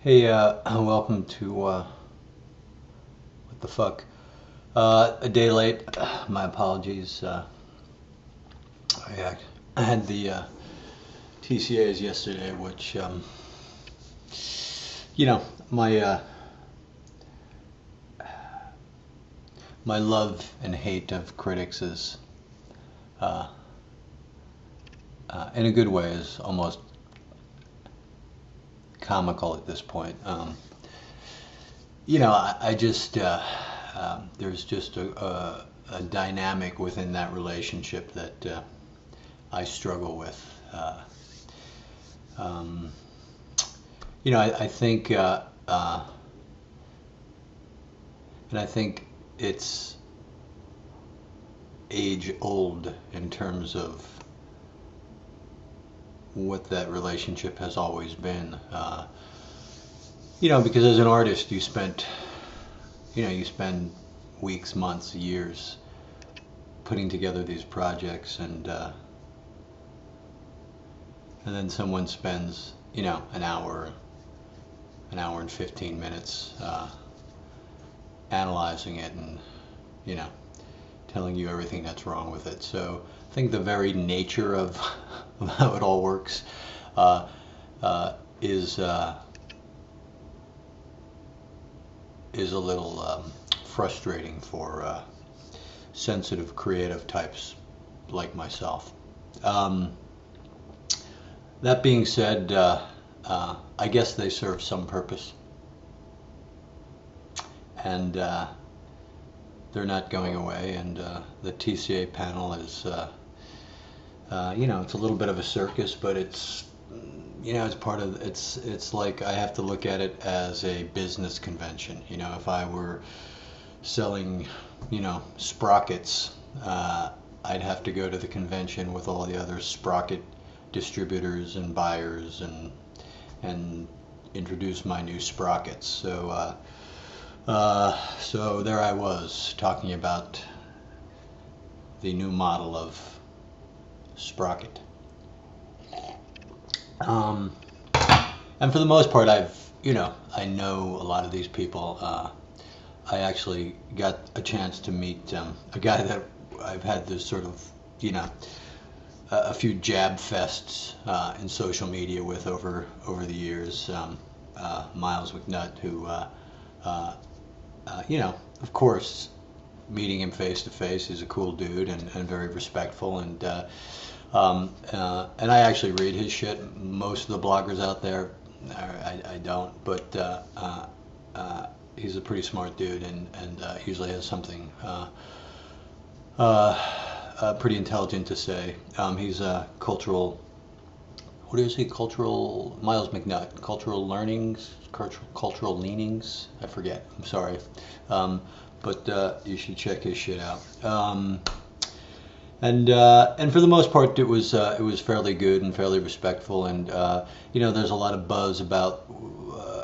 Hey, welcome to, what the fuck? A day late. My apologies. I had the TCAs yesterday, which, you know, my love and hate of critics is, uh, in a good way, is almost comical at this point. I just there's just a dynamic within that relationship that I struggle with. Um, I think, and I think it's age old in terms of what that relationship has always been. Because as an artist, you spend weeks, months, years putting together these projects, and then someone spends, an hour and 15 minutes analyzing it and, you know, telling you everything that's wrong with it. So I think the very nature of, of how it all works uh, is is a little frustrating for sensitive, creative types like myself. Um, that being said, I guess they serve some purpose, and they're not going away. And the TCA panel is, it's a little bit of a circus, but it's part of it's like I have to look at it as a business convention. If I were selling, sprockets, I'd have to go to the convention with all the other sprocket distributors and buyers and introduce my new sprockets. So there I was talking about the new model of sprocket. Um, and for the most part, I know a lot of these people. I actually got a chance to meet a guy that I've had this sort of, a few jab fests in social media with over the years. Miles McNutt, who, of course, meeting him face to face, he's a cool dude and very respectful. And I actually read his shit. Most of the bloggers out there, I don't, but he's a pretty smart dude and usually has something pretty intelligent to say. He's a cultural, what is he? Cultural, Miles McNutt, cultural leanings. I forget. I'm sorry, but you should check his shit out. And for the most part, it was fairly good and fairly respectful. And there's a lot of buzz about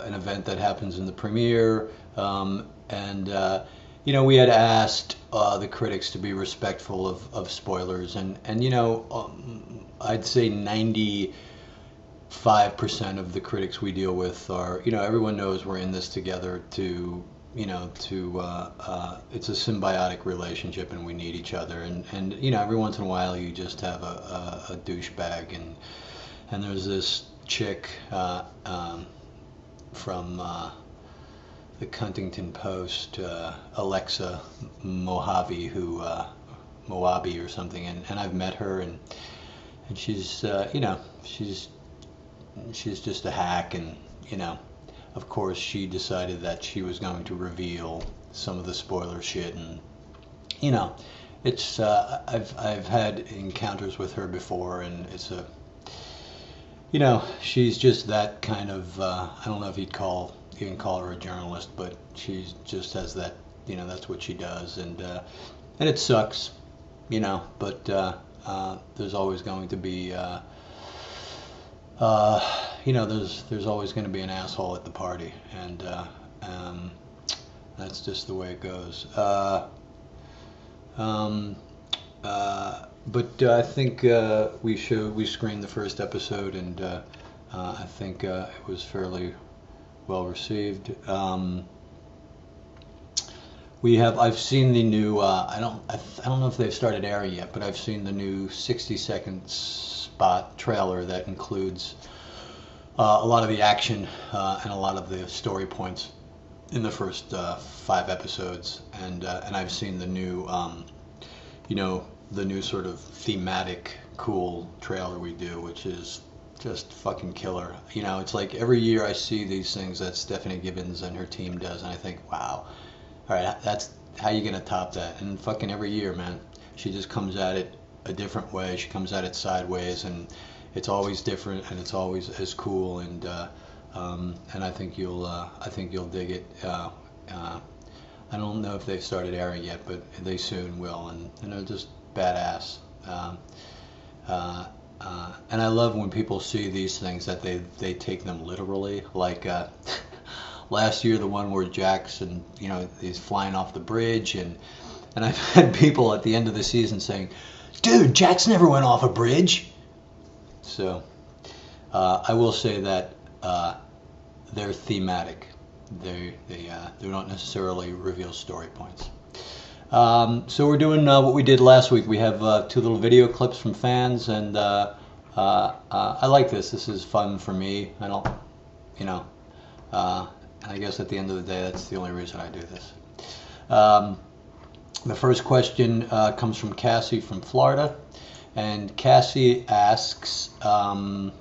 an event that happens in the premiere. And we had asked the critics to be respectful of spoilers, and I'd say 95% of the critics we deal with are, everyone knows we're in this together to it's a symbiotic relationship and we need each other, and every once in a while you just have a douchebag, and there's this chick from the Huntington Post, Alexa Mojave, who Moabi or something, and I've met her, and she's she's just a hack, and of course she decided that she was going to reveal some of the spoiler shit, and it's I've had encounters with her before, and it's she's just that kind of I don't know if you can call her a journalist, but she just has that, that's what she does, and it sucks, but there's always going to be there's always going to be an asshole at the party, and that's just the way it goes. But I think we screened the first episode, and I think it was fairly well received. I've seen the new. I don't know if they've started airing yet, but I've seen the new 60-second spot trailer that includes a lot of the action and a lot of the story points in the first 5 episodes, and I've seen the new, the new sort of thematic, cool trailer we do, which is just fucking killer. It's like every year I see these things that Stephanie Gibbons and her team does, and I think, wow, all right, that's how you gonna top that? And fucking every year, man, she just comes at it a different way. She comes at it sideways, and it's always different, and it's always as cool, and I think you'll dig it. I don't know if they've started airing yet, but they soon will, and they're just badass. And I love when people see these things that they take them literally. Like last year, the one where Jackson, he's flying off the bridge, and I've had people at the end of the season saying, "Dude, Jax never went off a bridge." So I will say that they're thematic. They don't necessarily reveal story points. So we're doing what we did last week. We have 2 little video clips from fans, and I like this. This is fun for me. I don't, and I guess at the end of the day, that's the only reason I do this. The first question comes from Cassie from Florida, and Cassie asks, well,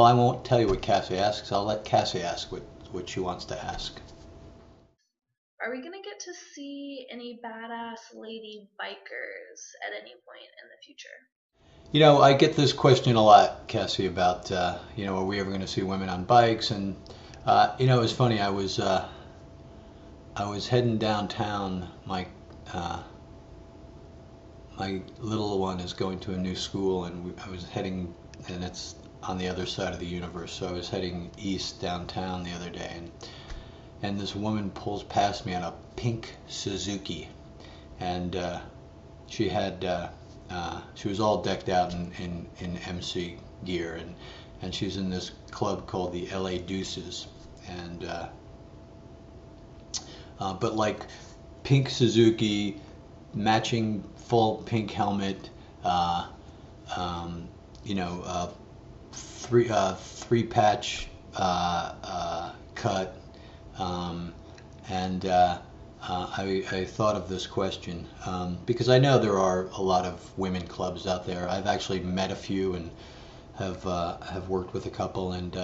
I won't tell you what Cassie asks. I'll let Cassie ask what she wants to ask. Are we going to get to see any badass lady bikers at any point in the future? I get this question a lot, Cassie, about, are we ever going to see women on bikes? And, it was funny. I was heading downtown. My little one is going to a new school, and I was heading, and it's on the other side of the universe. So I was heading east downtown the other day, and this woman pulls past me on a pink Suzuki, and she was all decked out in MC gear, and she's in this club called the LA Deuces, and but like pink Suzuki, matching full pink helmet, three patch cut. And I thought of this question because I know there are a lot of women clubs out there. I've actually met a few and have worked with a couple, and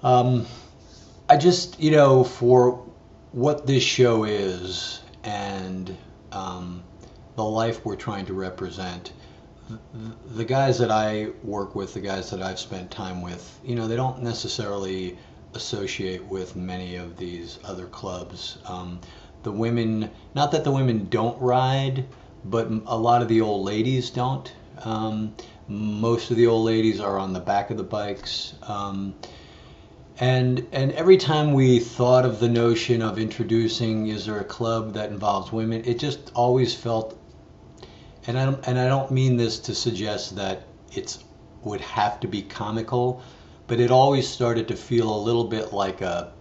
I just, for what this show is and the life we're trying to represent, the guys that I work with, the guys that I've spent time with, they don't necessarily associate with many of these other clubs. The women, not that the women don't ride, but a lot of the old ladies don't. Most of the old ladies are on the back of the bikes. And every time we thought of the notion of introducing, is there a club that involves women, it just always felt, and I don't mean this to suggest that it would have to be comical, but it always started to feel a little bit like a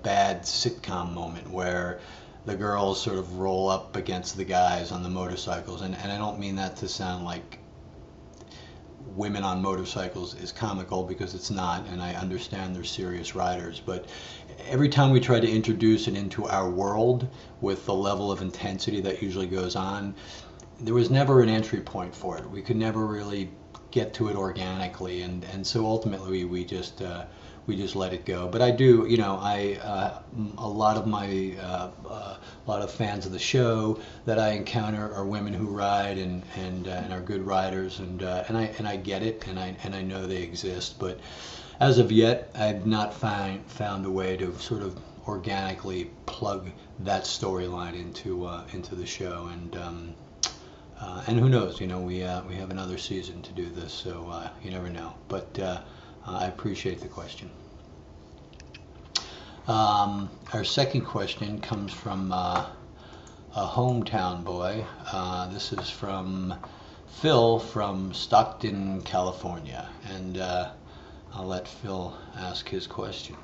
bad sitcom moment where the girls sort of roll up against the guys on the motorcycles, and I don't mean that to sound like women on motorcycles is comical, because it's not, and I understand they're serious riders, but every time we try to introduce it into our world with the level of intensity that usually goes on, there was never an entry point for it. We could never really get to it organically, and so ultimately we just let it go. But I do, a lot of fans of the show that I encounter are women who ride and are good riders, and I get it, and I know they exist, but as of yet I've not found a way to sort of organically plug that storyline into the show, and who knows, we have another season to do this, so you never know. But I appreciate the question. Our second question comes from a hometown boy. This is from Phil from Stockton, California, and I'll let Phil ask his question.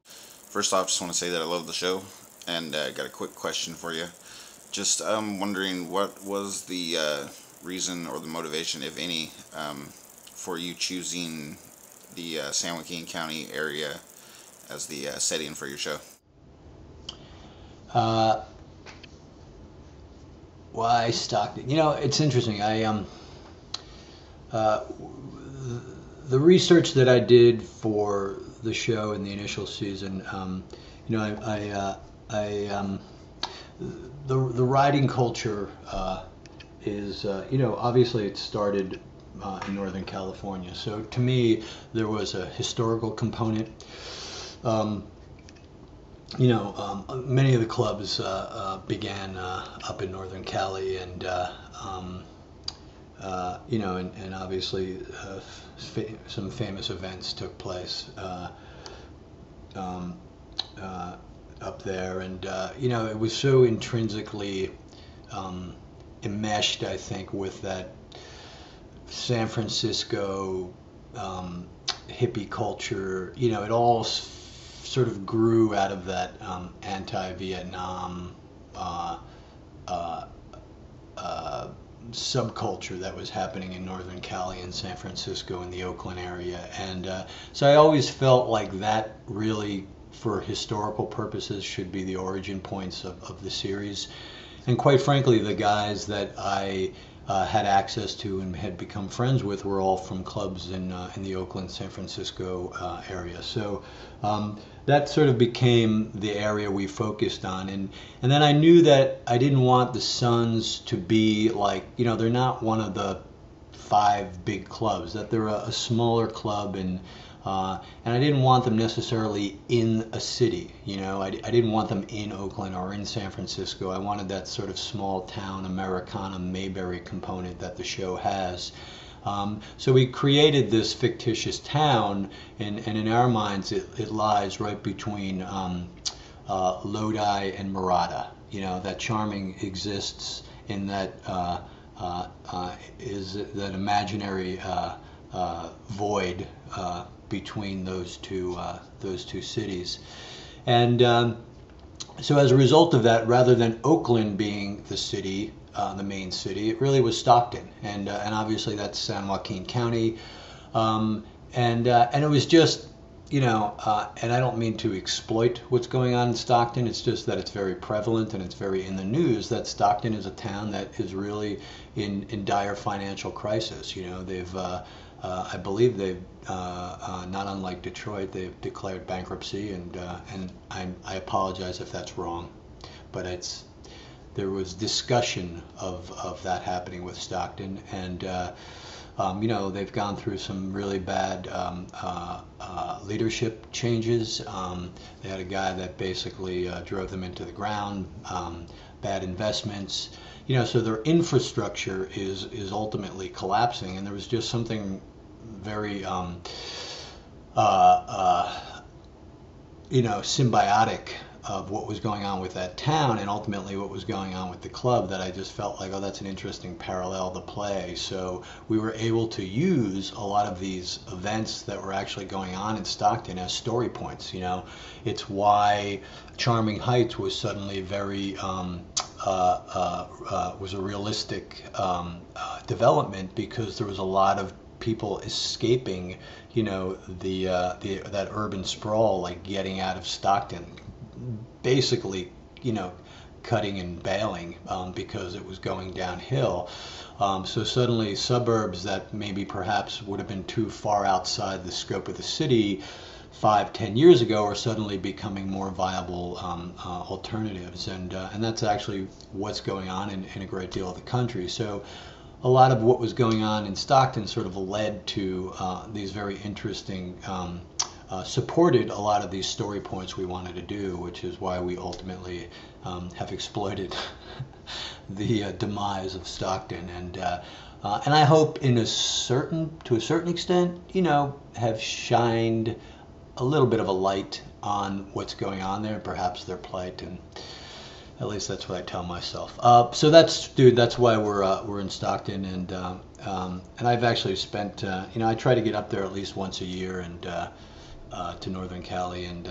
First off, just want to say that I love the show, and got a quick question for you. Just wondering, what was the reason or the motivation, if any, for you choosing the San Joaquin County area as the setting for your show? Why Stockton? It's interesting. The research that I did for the show in the initial season, the riding culture is, obviously it started in Northern California. So to me, there was a historical component. Many of the clubs began up in Northern Cali, and and obviously some famous events took place up there, and it was so intrinsically enmeshed, I think, with that San Francisco hippie culture. It all sort of grew out of that anti-Vietnam subculture that was happening in Northern Cali and San Francisco and the Oakland area. And so I always felt like that really, for historical purposes, should be the origin points of the series. And quite frankly, the guys that I had access to and had become friends with were all from clubs in the Oakland, San Francisco area. So that sort of became the area we focused on. And then I knew that I didn't want the Suns to be like, they're not one of the 5 big clubs, that they're a smaller club, and I didn't want them necessarily in a city. I didn't want them in Oakland or in San Francisco. I wanted that sort of small town Americana Mayberry component that the show has. So we created this fictitious town, and in our minds it lies right between Lodi and Murata. That Charming exists in that is that imaginary void between those two cities. And so as a result of that, rather than Oakland being the city, the main city, it really was Stockton, and obviously that's San Joaquin County, and it was just, and I don't mean to exploit what's going on in Stockton. It's just that it's very prevalent and it's very in the news that Stockton is a town that is really in dire financial crisis. They've I believe they've, not unlike Detroit, they've declared bankruptcy, and I apologize if that's wrong, but there was discussion of that happening with Stockton, and they've gone through some really bad leadership changes. They had a guy that basically drove them into the ground, bad investments. So their infrastructure is ultimately collapsing, and there was just something very symbiotic of what was going on with that town and ultimately what was going on with the club that I just felt like, oh, that's an interesting parallel to play. So we were able to use a lot of these events that were actually going on in Stockton as story points. It's why Charming Heights was suddenly very was a realistic development, because there was a lot of people escaping, that urban sprawl, like getting out of Stockton, basically, cutting and bailing because it was going downhill. So suddenly suburbs that maybe perhaps would have been too far outside the scope of the city 5-10 years ago are suddenly becoming more viable alternatives, and that's actually what's going on in a great deal of the country. So a lot of what was going on in Stockton sort of led to these very interesting, supported a lot of these story points we wanted to do, which is why we ultimately have exploited the demise of Stockton, and I hope to a certain extent, have shined a little bit of a light on what's going on there, perhaps their plight, At least that's what I tell myself. So that's why we're in Stockton, and I've actually spent, I try to get up there at least once a year, and to Northern Cali, and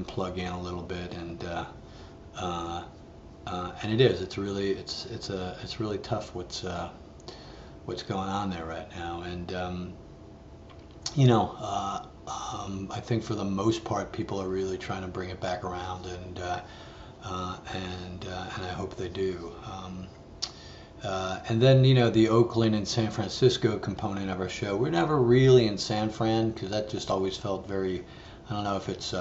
plug in a little bit, and it's really tough what's going on there right now, and I think for the most part people are really trying to bring it back around, and I hope they do. And then the Oakland and San Francisco component of our show, we're never really in San Fran because that just always felt very, I don't know if it's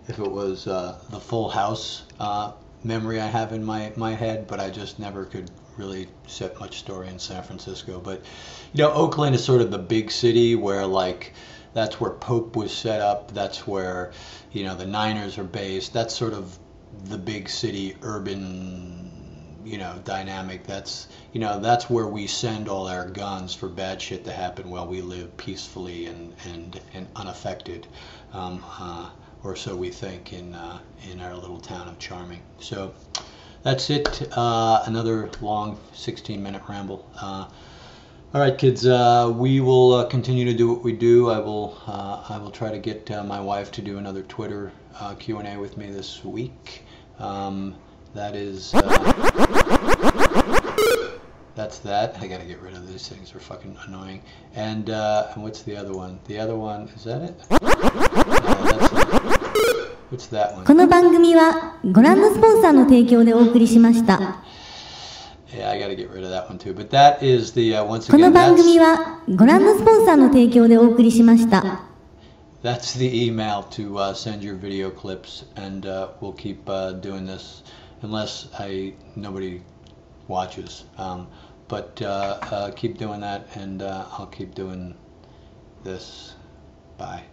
if it was the Full House memory I have in my head, but I just never could really set much story in San Francisco. But Oakland is sort of the big city where, like, that's where Pope was set up, that's where the Niners are based, that's sort of the big city urban dynamic. That's where we send all our guns for bad shit to happen while we live peacefully and unaffected, or so we think, in our little town of Charming. So that's it. Another long 16-minute ramble. All right, kids. We will continue to do what we do. I will try to get my wife to do another Twitter Q&A with me this week. That is. That's that. I gotta get rid of these things. They're fucking annoying. And what's the other one? The other one, is that it? No, that's it. What's that one? この番組はご覧のスポンサーの提供でお送りしました。 Yeah, I gotta get rid of that one too. But that is the once この again. 番組はご覧のスポンサーの提供でお送りしました。 That's the email to send your video clips, and we'll keep doing this unless nobody watches. But keep doing that, and I'll keep doing this. Bye.